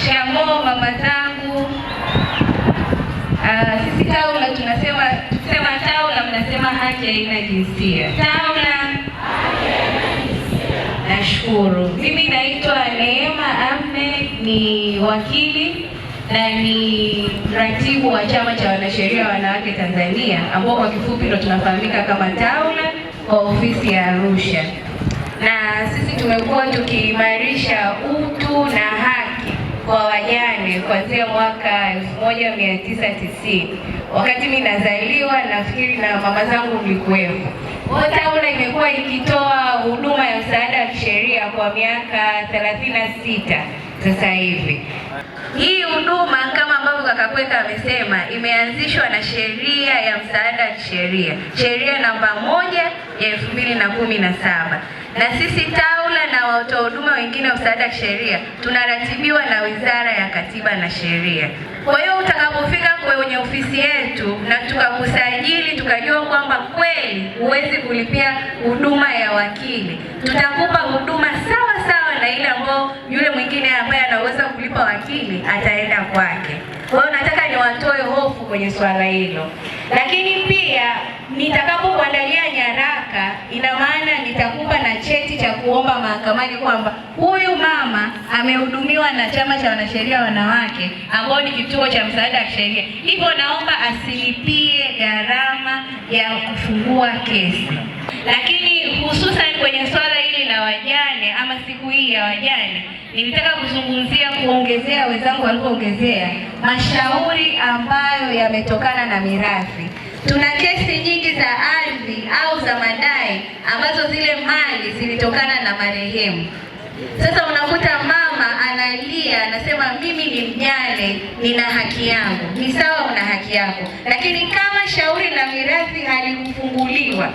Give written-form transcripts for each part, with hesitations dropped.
Shikamoo mama zangu. Sisi TAWLA tukisema TAWLA mnasema haki haina jinsia. TAWLA haki haina jinsia. Nashukuru. Mimi naitwa Neema Ahmed, ni wakili na ni mratibu wa chama cha wanasheria wanawake Tanzania, ambao kwa kifupi ndo tunafahamika kama TAWLA kwa ofisi ya Arusha. Na sisi tumekuwa tukiimarisha utu na haki kwa wajane kuanzia mwaka 1990. Wakati mimi nazaliwa, nafikiri na mama zangu mlikuwepo. TAWLA imekuwa ikitoa huduma ya msaada wa kisheria kwa miaka 36 sasa hivi. Hii huduma kama ambavyo kaka Kweka amesema imeanzishwa na sheria ya msaada wa kisheria, sheria namba 1 ya 2017. Na sisi TAWLA na watoa huduma wengine wa msaada wa kisheria tunaratibiwa na Wizara ya Katiba na Sheria. Kwa hiyo utakapofika kwenye ofisi yetu na tukakusajili, tukajua kwamba kweli huwezi kulipia huduma ya wakili, tutakupa huduma sawa sawa na ile ambayo yule mwingine ambaye anaweza kulipa wakili ataenda kwake. Kwa hiyo nataka niwatoe hofu kwenye swala hilo. Lakini pia nitakapokuandalia nyaraka, ina maana nitakupa na cheti cha kuomba mahakamani kwamba huyu mama amehudumiwa na chama cha wanasheria wanawake ambao ni kituo cha msaada wa kisheria, hivyo naomba asilipie gharama ya kufungua kesi. Lakini hususan kwenye swala hili la wajane ama siku hii ya wajane, nilitaka kuzungumzia kuongezea wenzangu walipoongezea mashauri ambayo yametokana na mirathi. Tuna kesi nyingi za ardhi au za madai ambazo zile mali zilitokana na marehemu. Sasa unakuta mama analia, anasema mimi ni mjane, nina haki yangu. Ni sawa, una haki yako, lakini kama shauri la mirathi halikufunguliwa,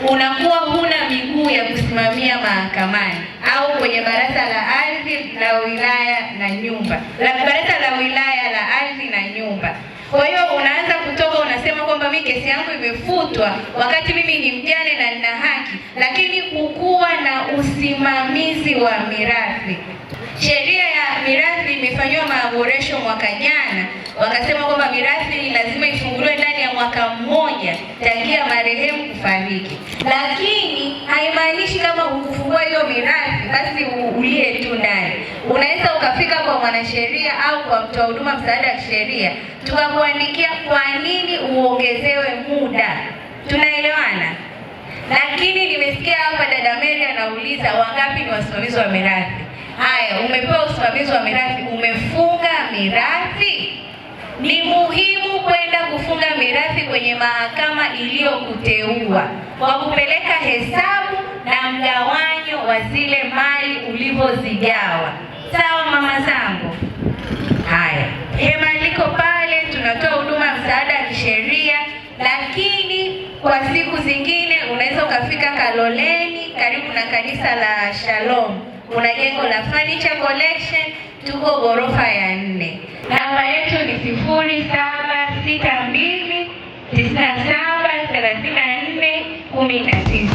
unakuwa huna miguu ya kusimamia mahakamani au kwenye baraza la ardhi la wilaya na nyumba, baraza la wilaya la ardhi na nyumba. Kwa hiyo unaanza kutoka unasema kwamba mimi kesi yangu imefutwa wakati mimi ni mjane na nina haki, lakini kukuwa na usimamizi wa mirathi. Sheria ya mirathi imefanywa maboresho mwaka jana, wakasema kwamba mirathi lazima ifunguliwe ndani ya mwaka mmoja tangia marehemu kufariki. Lakini haimaanishi kama ukufungua hiyo mirathi basi ulie tu ndani. Unaweza ukafika kwa mwanasheria au kwa mtoa huduma msaada wa kisheria, tukakuandikia kwa nini uongezewe muda. Tunaelewana? Lakini nimesikia hapa dada Mary anauliza wangapi ni wasimamizi wa mirathi. Haya, umepewa usimamizi wa mirathi, umefunga mirathi. Ni muhimu kwenda kufunga mirathi kwenye mahakama iliyokuteua kwa kupeleka hesabu na mgawanyo wa zile mali ulivyozigawa. Sawa mama zangu? Haya, hema liko pale, tunatoa huduma ya msaada wa kisheria. Lakini kwa siku zingine unaweza ukafika Kaloleni karibu na kanisa la Shalom, kuna jengo la furniture collection, tuko ghorofa ya 4. Namba yetu ni 0762 97 34 19.